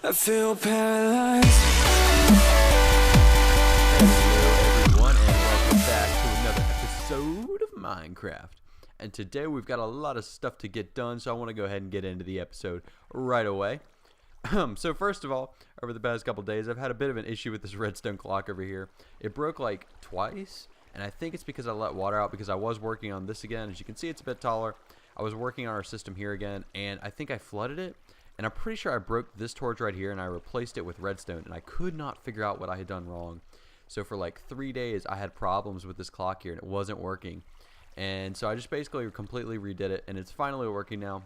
I feel paralyzed. Hello everyone and welcome back to another episode of Minecraft. And today we've got a lot of stuff to get done, so I want to go ahead and get into the episode right away. So first of all, over the past couple days I've had a bit of an issue with this redstone clock over here. It broke like twice, and I think it's because I let water out, because I was working on this again. As you can see, it's a bit taller. I was working on our system here again, and I think I flooded it. And I'm pretty sure I broke this torch right here and I replaced it with redstone, and I could not figure out what I had done wrong. So for like 3 days I had problems with this clock here and it wasn't working. And so I just basically completely redid it, and it's finally working now.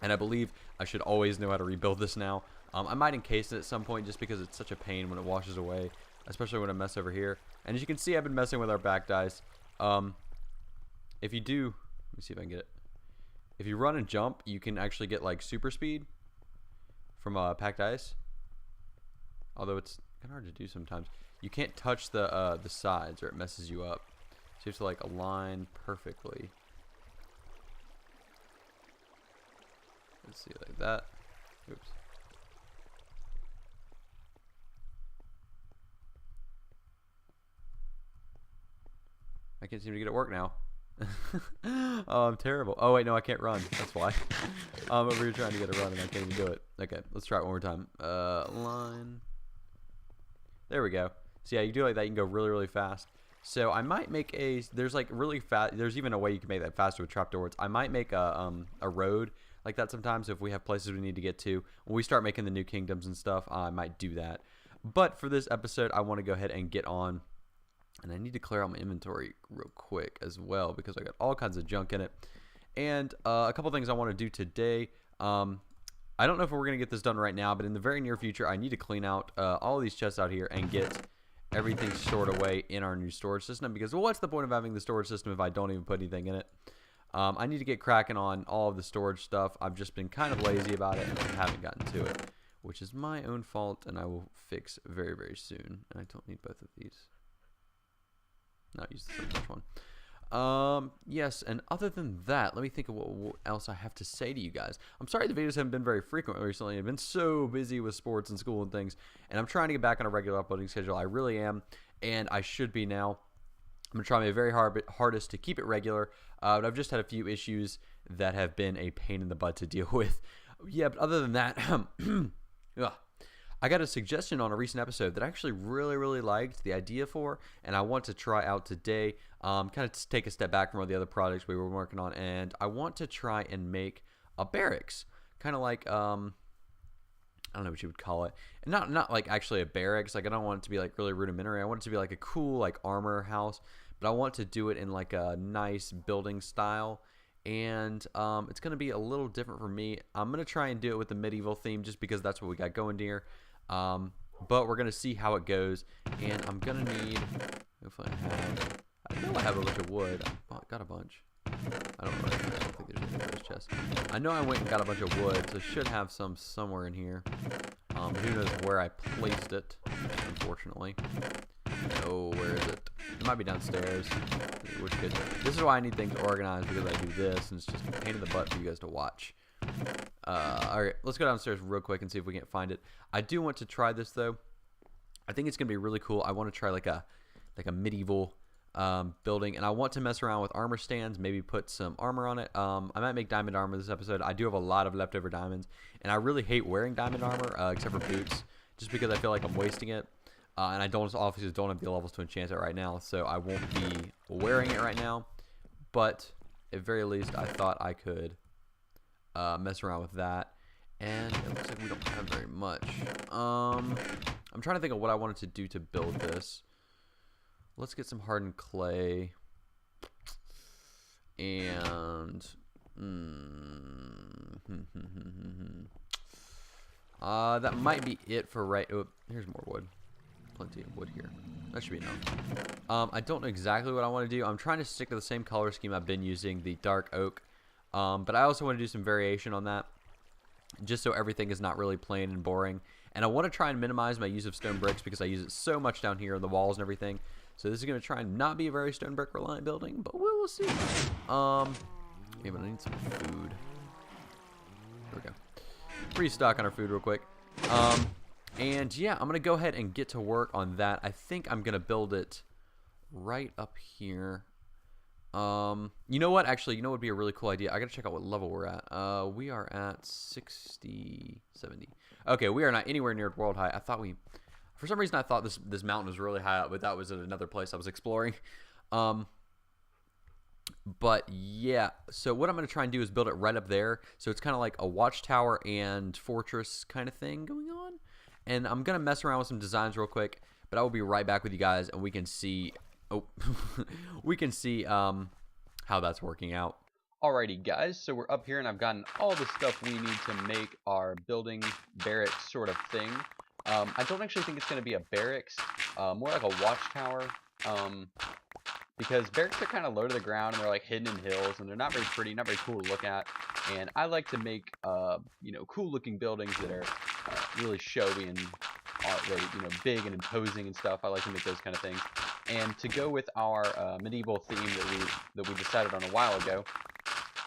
And I believe I should always know how to rebuild this now. I might encase it at some point just because it's such a pain when it washes away, especially when I mess over here. And as you can see, I've been messing with our back dice. If you do, let me see if I can get it. If you run and jump, you can actually get like super speed from packed ice, although it's kind of hard to do sometimes. You can't touch the sides or it messes you up, so you have to like align perfectly. Let's see, like that. Oops. I can't seem to get it work now. Oh, I'm terrible. Oh wait, no, I can't run. That's why. I'm over here trying to get a run and I can't even do it. Okay, let's try it one more time. Line. There we go. So yeah, you do like that, you can go really, really fast. So I might make a. There's like really fast. There's even a way you can make that faster with trapdoors. I might make a road like that sometimes if we have places we need to get to. When we start making the new kingdoms and stuff, I might do that. But for this episode, I want to go ahead and get on. And I need to clear out my inventory real quick as well, because I got all kinds of junk in it. And a couple things I want to do today. I don't know if we're going to get this done right now, but in the very near future, I need to clean out all of these chests out here and get everything stored away in our new storage system. Because, well, what's the point of having the storage system if I don't even put anything in it? I need to get cracking on all of the storage stuff. I've just been kind of lazy about it and I haven't gotten to it, which is my own fault, and I will fix very, very soon. And I don't need both of these. Not use the first one. Yes, and other than that, let me think of what else I have to say to you guys. I'm sorry the videos haven't been very frequent recently. I've been so busy with sports and school and things, and I'm trying to get back on a regular uploading schedule. I really am, and I should be now. I'm going to try my very hardest to keep it regular, but I've just had a few issues that have been a pain in the butt to deal with. Yeah, but other than that, I got a suggestion on a recent episode that I actually really, really liked the idea for, and I want to try out today. Kind of take a step back from all the other projects we were working on, and I want to try and make a barracks, kind of like I don't know what you would call it, and not like actually a barracks. Like, I don't want it to be like really rudimentary. I want it to be like a cool like armor house, but I want to do it in like a nice building style. And it's going to be a little different for me. I'm going to try and do it with the medieval theme just because that's what we got going here. But we're going to see how it goes. And I'm going to need, I know I have a bunch of wood. I got a bunch. I don't think there's any of those chests. I know I went and got a bunch of wood, so I should have some somewhere in here. Who knows where I placed it, unfortunately. Oh, where is it? It might be downstairs. Which could. This is why I need things organized, because I do this, and it's just a pain in the butt for you guys to watch. Alright, let's go downstairs real quick and see if we can't find it. I do want to try this though. I think it's gonna be really cool. I want to try like a medieval building, and I want to mess around with armor stands, maybe put some armor on it. I might make diamond armor this episode. I do have a lot of leftover diamonds, and I really hate wearing diamond armor, except for boots, just because I feel like I'm wasting it. And I obviously don't have the levels to enchant it right now, so I won't be wearing it right now. But at very least, I thought I could mess around with that. And it looks like we don't have very much. I'm trying to think of what I wanted to do to build this. Let's get some hardened clay. And that might be it for right. Oh, here's more wood. Plenty of wood here. That should be enough. I don't know exactly what I want to do. I'm trying to stick to the same color scheme I've been using, the dark oak. But I also want to do some variation on that, just so everything is not really plain and boring. And I want to try and minimize my use of stone bricks, because I use it so much down here on the walls and everything. So this is going to try and not be a very stone brick reliant building, but we'll see. Yeah, but I need some food. There we go. Restock on our food real quick. And yeah, I'm gonna go ahead and get to work on that. I think I'm gonna build it right up here. You know what? Actually, you know what would be a really cool idea? I gotta check out what level we're at. We are at 60, 70. Okay, we are not anywhere near world height. For some reason, I thought this mountain was really high up, but that was at another place I was exploring. But yeah, so what I'm gonna try and do is build it right up there. So it's kind of like a watchtower and fortress kind of thing going on. And I'm gonna mess around with some designs real quick, but I will be right back with you guys, and we can see. Oh, we can see how that's working out. Alrighty guys, so we're up here and I've gotten all the stuff we need to make our building barracks sort of thing. I don't actually think it's going to be a barracks, more like a watchtower, because barracks are kind of low to the ground and they're like hidden in hills and they're not very pretty, not very cool to look at. And I like to make, you know, cool looking buildings that are really showy and really, you know, big and imposing and stuff. I like to make those kind of things. And to go with our medieval theme that we decided on a while ago,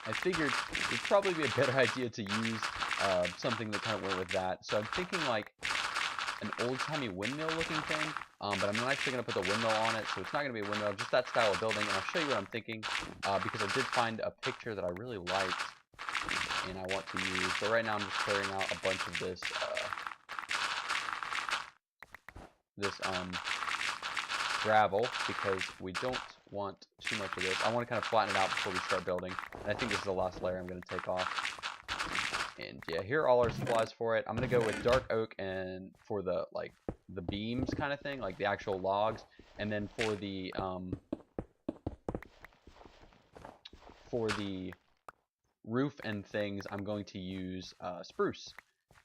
I figured it'd probably be a better idea to use something that kind of went with that. So I'm thinking like an old-timey windmill-looking thing, but I'm not actually going to put the windmill on it, so it's not going to be a windmill, just that style of building. And I'll show you what I'm thinking, because I did find a picture that I really liked, and I want to use. So right now I'm just clearing out a bunch of this, gravel, because we don't want too much of this. I want to kind of flatten it out before we start building. And I think this is the last layer I'm going to take off. And yeah, here are all our supplies for it. I'm going to go with dark oak and for the the beams kind of thing, like the actual logs. And then for the roof and things, I'm going to use spruce.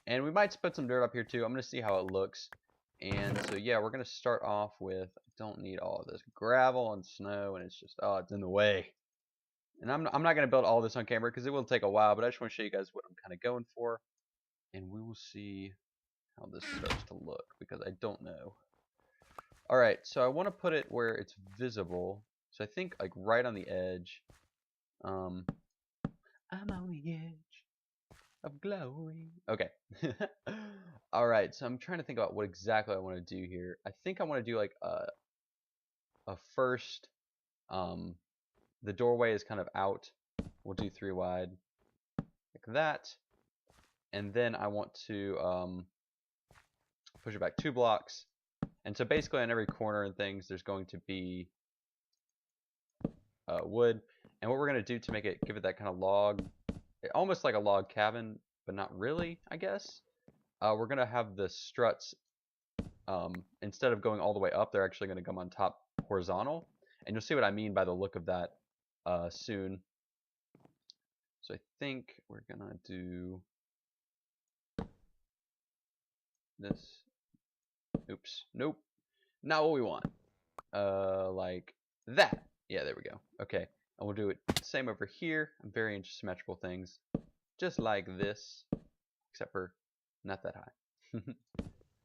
And we might put some dirt up here too. I'm going to see how it looks. And so yeah, we're gonna start off with, don't need all of this gravel and snow, and it's just, oh, it's in the way. And I'm not gonna build all this on camera because it will take a while, but I just want to show you guys what I'm kind of going for, and we will see how this starts to look, because I don't know. All right, so I want to put it where it's visible. So I think like right on the edge. I'm on the edge of glory. Okay. Alright, so I'm trying to think about what exactly I want to do here. I think I want to do like a first, the doorway is kind of out. We'll do 3 wide, like that. And then I want to push it back 2 blocks. And so basically on every corner and things, there's going to be wood. And what we're going to do to make it, give it that kind of log, almost like a log cabin, but not really, I guess. We're going to have the struts, instead of going all the way up, they're actually going to come on top horizontal. And you'll see what I mean by the look of that soon. So I think we're going to do this. Oops. Nope. Not what we want. Like that. Yeah, there we go. Okay. And we'll do it same over here. I'm very into symmetrical things. Just like this. Except for not that high.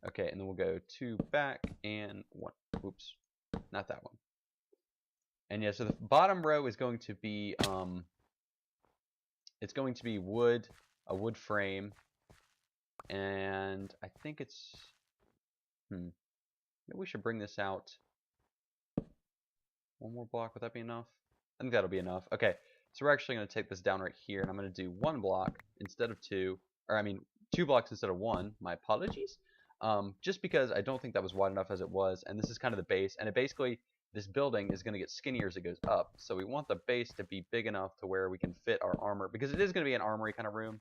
Okay, and then we'll go 2 back and 1. Oops, not that one. And yeah, so the bottom row is going to be it's going to be wood, a wood frame, and I think it's maybe we should bring this out 1 more block. Would that be enough? I think that'll be enough. Okay, so we're actually going to take this down right here, and I'm going to do 1 block instead of 2, or I mean 2 blocks instead of 1. My apologies. Just because I don't think that was wide enough as it was, and this is kind of the base, and it basically, this building is going to get skinnier as it goes up, so we want the base to be big enough to where we can fit our armor, because it is going to be an armory kind of room,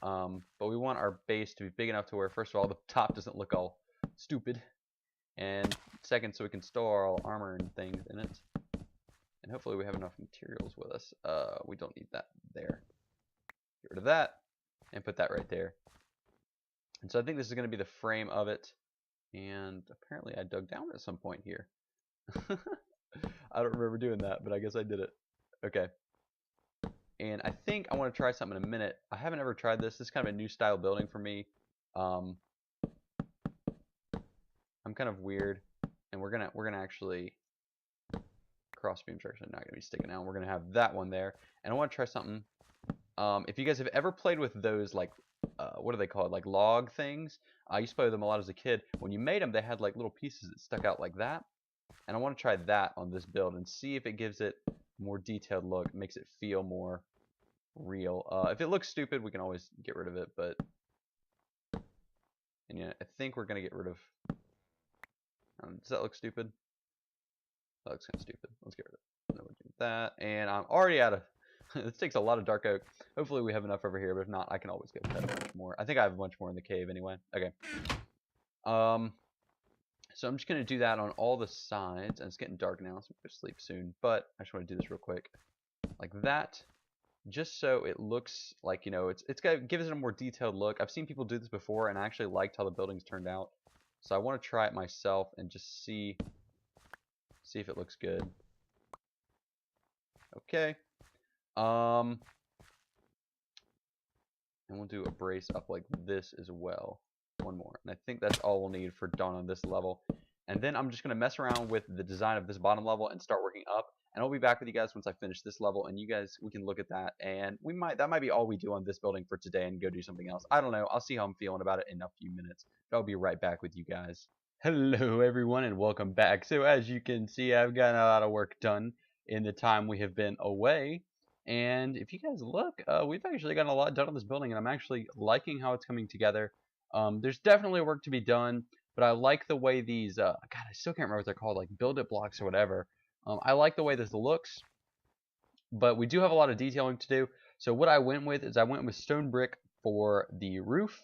but we want our base to be big enough to where, first of all, the top doesn't look all stupid, and second, so we can store all armor and things in it, and hopefully we have enough materials with us. We don't need that there. Get rid of that, and put that right there. And so I think this is going to be the frame of it. And apparently I dug down at some point here. I don't remember doing that, but I guess I did it. Okay. And I think I want to try something in a minute. I haven't ever tried this. This is kind of a new style building for me. I'm kind of weird. And we're gonna actually, cross beams are actually not gonna be sticking out. We're gonna have that one there. And I want to try something. If you guys have ever played with those like what are they called? Like log things. I used to play with them a lot as a kid. When you made them, they had like little pieces that stuck out like that. And I want to try that on this build and see if it gives it a more detailed look, makes it feel more real. If it looks stupid, we can always get rid of it, but and yeah, I think we're gonna get rid of. Does that look stupid? That looks kind of stupid. Let's get rid of it. No, we'll do that, and I'm already out of. This takes a lot of dark oak. Hopefully we have enough over here, but if not, I can always get a bunch more. I think I have a bunch more in the cave anyway. Okay. So I'm just gonna do that on all the sides, and it's getting dark now, so I'm gonna sleep soon. But I just want to do this real quick, like that, just so it looks like, you know, it's gonna give it a more detailed look. I've seen people do this before, and I actually liked how the buildings turned out. So I want to try it myself and just see if it looks good. Okay. And we'll do a brace up like this as well. One more. And I think that's all we'll need for dawn on this level. And then I'm just going to mess around with the design of this bottom level and start working up. And I'll be back with you guys once I finish this level. And you guys, we can look at that. And that might be all we do on this building for today and go do something else. I don't know. I'll see how I'm feeling about it in a few minutes. But I'll be right back with you guys. Hello, everyone, and welcome back. So as you can see, I've gotten a lot of work done in the time we have been away. And if you guys look, we've actually gotten a lot done on this building, and I'm actually liking how it's coming together. There's definitely work to be done, but I like the way these, God, I still can't remember what they're called, like build-it blocks or whatever. I like the way this looks, but we do have a lot of detailing to do. So what I went with is I went with stone brick for the roof,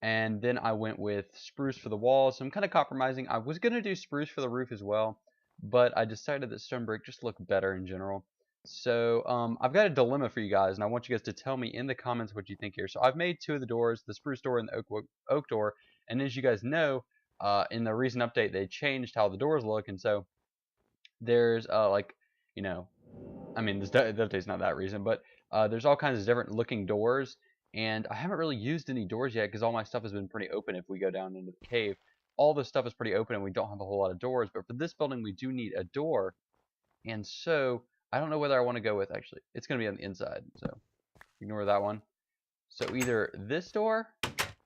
and then I went with spruce for the walls. So I'm kind of compromising. I was going to do spruce for the roof as well, but I decided that stone brick just looked better in general. So I've got a dilemma for you guys, and I want you guys to tell me in the comments what you think here. So I've made two of the doors, the spruce door and the oak door. And as you guys know, in the recent update, they changed how the doors look. And so there's like, you know, I mean, the update's not that recent, but there's all kinds of different looking doors. And I haven't really used any doors yet because all my stuff has been pretty open. If we go down into the cave, all this stuff is pretty open and we don't have a whole lot of doors. But for this building, we do need a door. And so I don't know whether I want to go with, actually, it's going to be on the inside, so ignore that one. So either this door,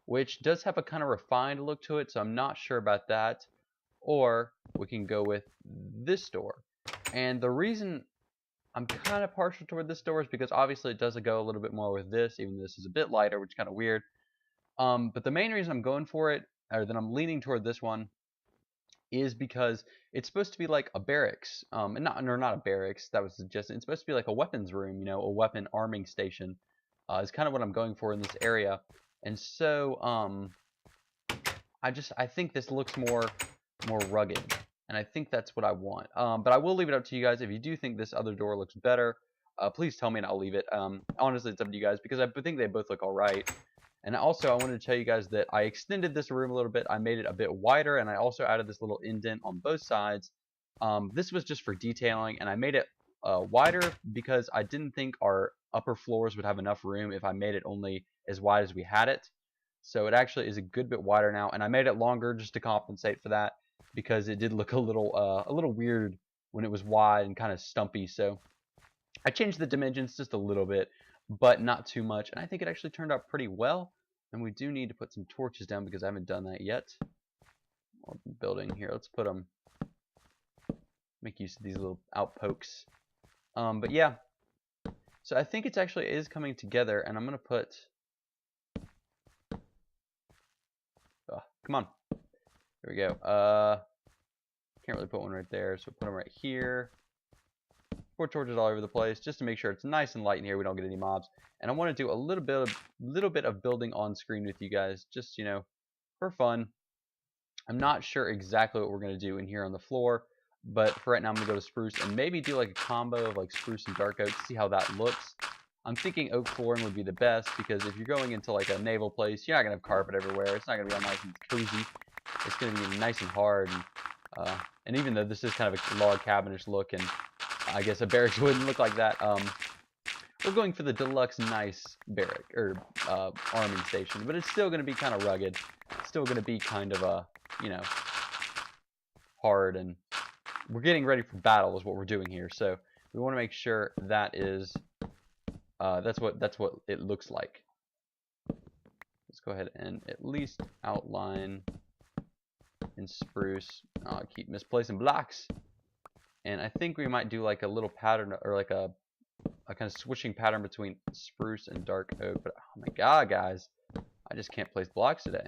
which does have a kind of refined look to it, so I'm not sure about that, or we can go with this door. And the reason I'm kind of partial toward this door is because obviously it does go a little bit more with this, even though this is a bit lighter, which is kind of weird. But the main reason I'm going for it, or that I'm leaning toward this one, is because it's supposed to be like a barracks, and not a barracks, that was suggested. It's supposed to be like a weapons room, you know, a weapon arming station, is kind of what I'm going for in this area. And so I think this looks more rugged, and I think that's what I want. But I will leave it up to you guys. If you do think this other door looks better, please tell me and I'll leave it. Honestly, it's up to you guys because I think they both look all right. And also, I wanted to tell you guys that I extended this room a little bit. I made it a bit wider, and I also added this little indent on both sides. This was just for detailing, and I made it wider because I didn't think our upper floors would have enough room if I made it only as wide as we had it. So it actually is a good bit wider now, and I made it longer just to compensate for that because it did look a little weird when it was wide and kind of stumpy. So I changed the dimensions just a little bit, but not too much, and I think it actually turned out pretty well. And we do need to put some torches down because I haven't done that yet. Building here, let's put them, make use of these little outpokes. But yeah, so I think it actually is coming together, and I'm gonna put, come on, there we go. Can't really put one right there, so put them right here. 4 torches all over the place just to make sure it's nice and light in here, we don't get any mobs. And I want to do a little bit of building on screen with you guys, just, you know, for fun. I'm not sure exactly what we're going to do in here on the floor, but for right now I'm going to go to spruce and maybe do like a combo of like spruce and dark oak, see how that looks. I'm thinking oak flooring would be the best because if you're going into like a naval place, you're not going to have carpet everywhere. It's not going to be all nice and cozy. It's going to be nice and hard. And even though this is kind of a log cabinish look, and I guess a barracks wouldn't look like that, we're going for the deluxe nice barrack or arming station, but it's still going to be kind of rugged. It's still going to be kind of a, you know, hard, and we're getting ready for battle is what we're doing here. So we want to make sure that is that's what it looks like. go ahead and at least outline in spruce. I keep misplacing blocks. And I think we might do like a little pattern, or like a kind of switching pattern between spruce and dark oak. But oh my god, guys, I just can't place blocks today.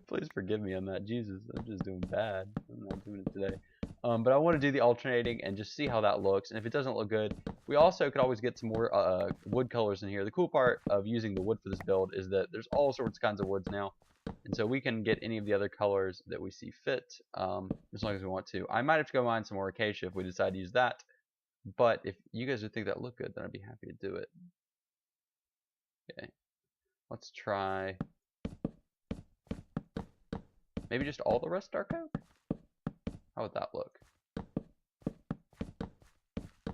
Please forgive me on that. Jesus, I'm just doing bad. I'm not doing it today. But I want to do the alternating and just see how that looks. And if it doesn't look good, we also could always get some more wood colors in here. The cool part of using the wood for this build is that there's all sorts of kinds of woods now. And so we can get any of the other colors that we see fit, as long as we want to. I might have to go mine some more acacia if we decide to use that. But if you guys would think that looked good, then I'd be happy to do it. Okay. Let's try maybe just all the rest dark oak? How would that look? I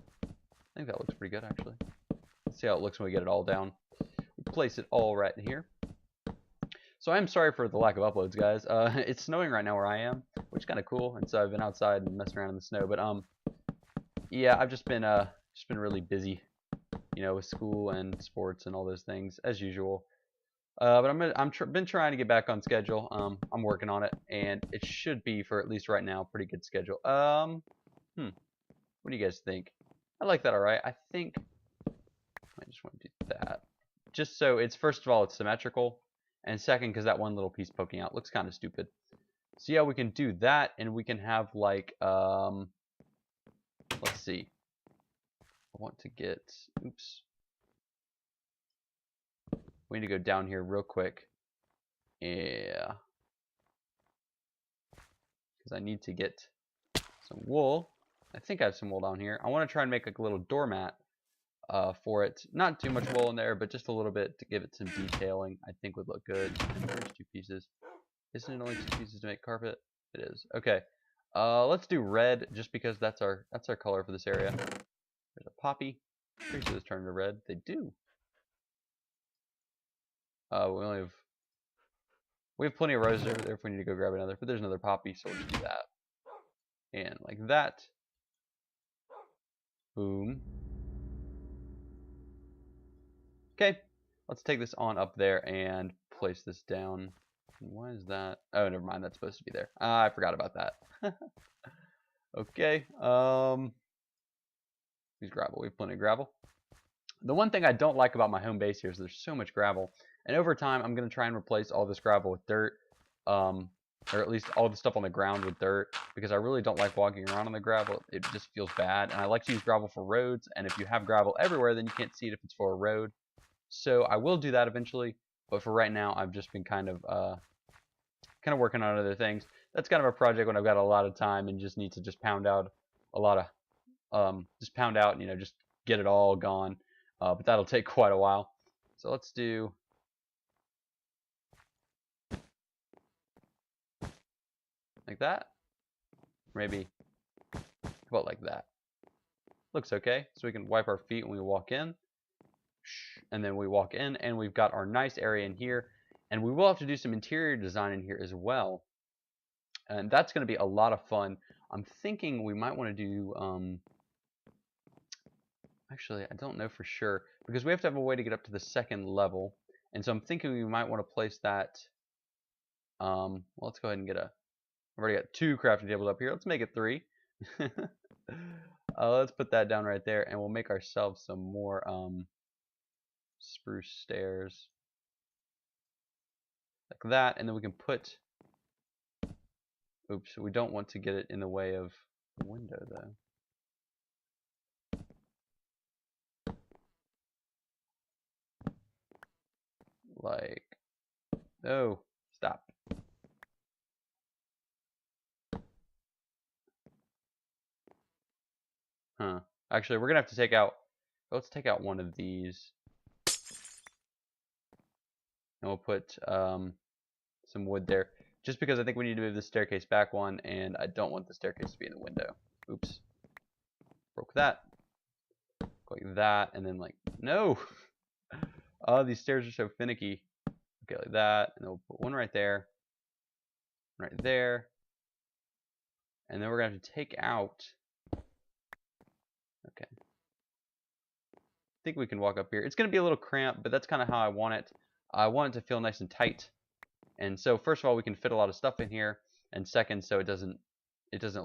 think that looks pretty good, actually. Let's see how it looks when we get it all down. We place it all right in here. So I'm sorry for the lack of uploads, guys. It's snowing right now where I am, which is kind of cool. And so I've been outside and messing around in the snow. But yeah, I've just been really busy, you know, with school and sports and all those things as usual. But I've been trying to get back on schedule. I'm working on it, and it should be, for at least right now, a pretty good schedule. What do you guys think? I like that, all right. I think I just want to do that, just so it's, first of all, it's symmetrical, and second, because that one little piece poking out looks kind of stupid. So yeah, we can do that, and we can have like let's see. I want to get, oops. We need to go down here real quick. Yeah. Because I need to get some wool. I think I have some wool down here. I want to try and make like a little doormat for it. Not too much wool in there, but just a little bit to give it some detailing. I think would look good. And there's 2 pieces. Isn't it only 2 pieces to make carpet? It is. Okay. Let's do red, just because that's our color for this area. There's a poppy. Pretty sure this turned to red. They do. We have plenty of roses over there if we need to go grab another, but there's another poppy, so we'll just do that. And like that. Boom. Okay, let's take this on up there and place this down. Why is that? Oh, never mind, that's supposed to be there. I forgot about that. Okay, use gravel. We have plenty of gravel. The one thing I don't like about my home base here is there's so much gravel. And over time, I'm going to try and replace all this gravel with dirt. Or at least all the stuff on the ground with dirt. Because I really don't like walking around on the gravel. It just feels bad. And I like to use gravel for roads. And if you have gravel everywhere, then you can't see it if it's for a road. So I will do that eventually. But for right now, I've just been kind of working on other things. That's kind of a project when I've got a lot of time and just need to just pound out a lot of... just pound out and, you know, just get it all gone. But that'll take quite a while. So let's do like that. Maybe how about like that? Looks okay. So we can wipe our feet when we walk in. And then we walk in and we've got our nice area in here. And we will have to do some interior design in here as well. And that's going to be a lot of fun. I'm thinking we might want to do actually, I don't know for sure, because we have to have a way to get up to the 2nd level. And so I'm thinking we might want to place that, well, let's go ahead and get I've already got 2 crafting tables up here. Let's make it 3. Let's put that down right there, and we'll make ourselves some more spruce stairs. Like that, and then we can put, oops, we don't want to get it in the way of the window, though. Like, no, stop. Huh. Actually, we're gonna have to take out, let's take out one of these. And we'll put some wood there. Just because I think we need to move the staircase back one, and I don't want the staircase to be in the window. Oops. Broke that. Like that, and then like, no! Oh, these stairs are so finicky. Okay, like that, and then we'll put one right there. Right there. And then we're going to have to take out... Okay. I think we can walk up here. It's going to be a little cramped, but that's kind of how I want it. I want it to feel nice and tight. And so first of all, we can fit a lot of stuff in here, and second, so it doesn't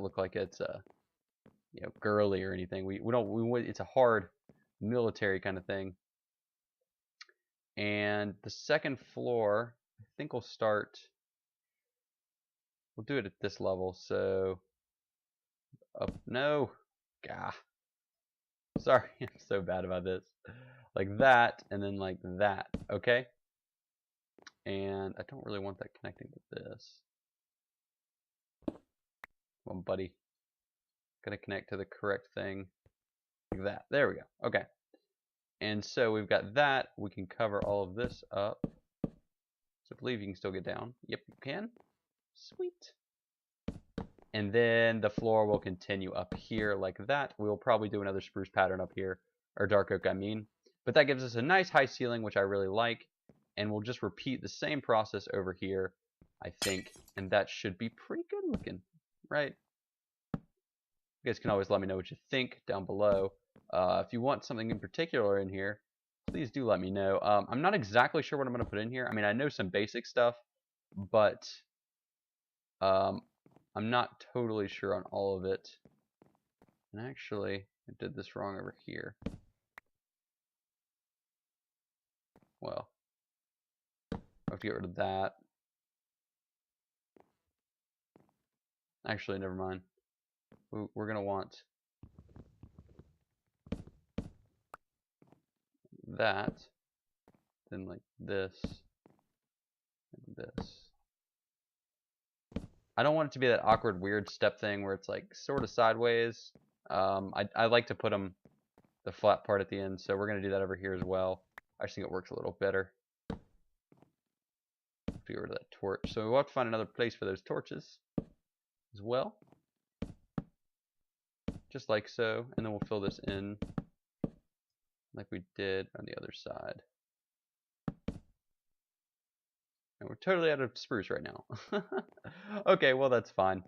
look like it's you know, girly or anything. It's a hard military kind of thing. And the second floor, I think we'll do it at this level. So up, no, gah, sorry, I'm so bad about this. Like that, and then like that, okay? And I don't really want that connecting to this. Come on, buddy. Gonna connect to the correct thing. Like that. There we go. Okay. And so we've got that. We can cover all of this up. So I believe you can still get down. Yep, you can. Sweet. And then the floor will continue up here like that. We will probably do another spruce pattern up here. Or dark oak, I mean. But that gives us a nice high ceiling, which I really like. And we'll just repeat the same process over here, I think. And that should be pretty good looking, right? You guys can always let me know what you think down below. If you want something in particular in here, please do let me know. I'm not exactly sure what I'm going to put in here. I mean, I know some basic stuff, but I'm not totally sure on all of it. And actually, I did this wrong over here. Well, I have to get rid of that. Actually, never mind. We're going to want that, then like this, and this. I don't want it to be that awkward, weird step thing where it's like sort of sideways. I like to put them the flat part at the end, so we're going to do that over here as well. I just think it works a little better. Get rid of that torch. So we'll have to find another place for those torches as well. Just like so, and then we'll fill this in like we did on the other side. And we're totally out of spruce right now. Okay, well that's fine.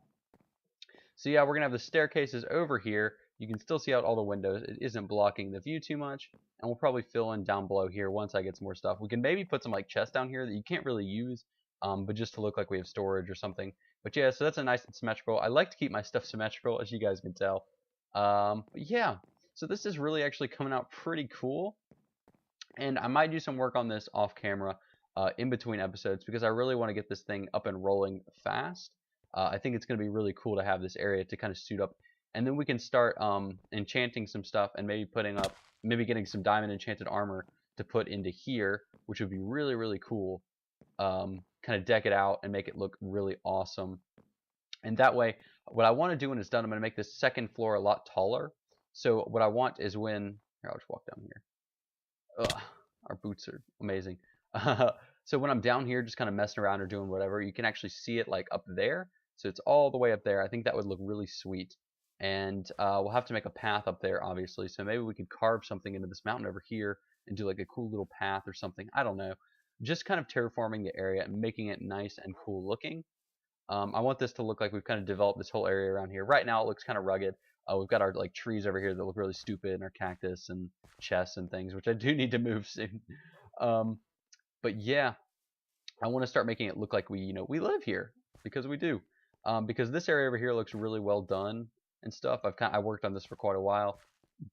So yeah, we're going to have the staircases over here. You can still see out all the windows. It isn't blocking the view too much. And we'll probably fill in down below here once I get some more stuff. We can maybe put some like chests down here that you can't really use, but just to look like we have storage or something. But yeah, so that's a nice and symmetrical. I like to keep my stuff symmetrical, as you guys can tell. But yeah, so this is really actually coming out pretty cool. And I might do some work on this off camera in between episodes because I really want to get this thing up and rolling fast. I think it's going to be really cool to have this area to kind of suit up. And then we can start enchanting some stuff and maybe getting some diamond enchanted armor to put into here, which would be really, really cool. Kind of deck it out and make it look really awesome. And that way, what I want to do when it's done, I'm going to make this second floor a lot taller. So what I want is here, I'll just walk down here. Ugh, our boots are amazing. So when I'm down here just kind of messing around or doing whatever, you can actually see it like up there. So it's all the way up there. I think that would look really sweet. And we'll have to make a path up there, obviously. So maybe we could carve something into this mountain over here and do like a cool little path or something. I don't know. Just kind of terraforming the area and making it nice and cool looking. I want this to look like we've kind of developed this whole area around here. Right now it looks kind of rugged. We've got our like trees over here that look really stupid, and our cactus and chests and things, which I do need to move soon. But yeah, I want to start making it look like we live here, because we do. Because this area over here looks really well done and stuff. I worked on this for quite a while,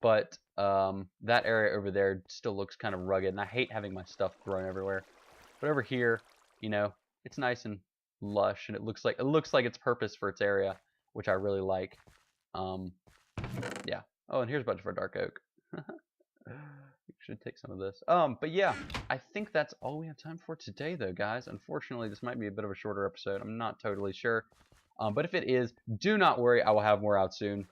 but that area over there still looks kind of rugged, and I hate having my stuff thrown everywhere. But over here, it's nice and lush, and it looks like its purpose for its area, which I really like. Yeah. Oh, and here's a bunch of our dark oak. We should take some of this. But yeah, I think that's all we have time for today, though, guys. Unfortunately, this might be a bit of a shorter episode. I'm not totally sure. But if it is, do not worry. I will have more out soon.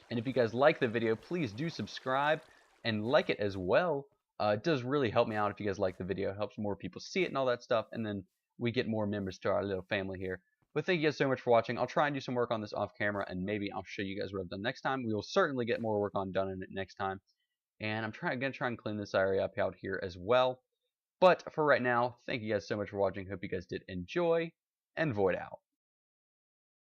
And if you guys like the video, please do subscribe and like it as well. It does really help me out if you guys like the video. It helps more people see it and all that stuff. And then we get more members to our little family here. But thank you guys so much for watching. I'll try and do some work on this off camera, and maybe I'll show you guys what I've done next time. We will certainly get more work done in it next time. And I'm going to try and clean this area up out here as well. But for right now, thank you guys so much for watching. Hope you guys did enjoy, and Void out.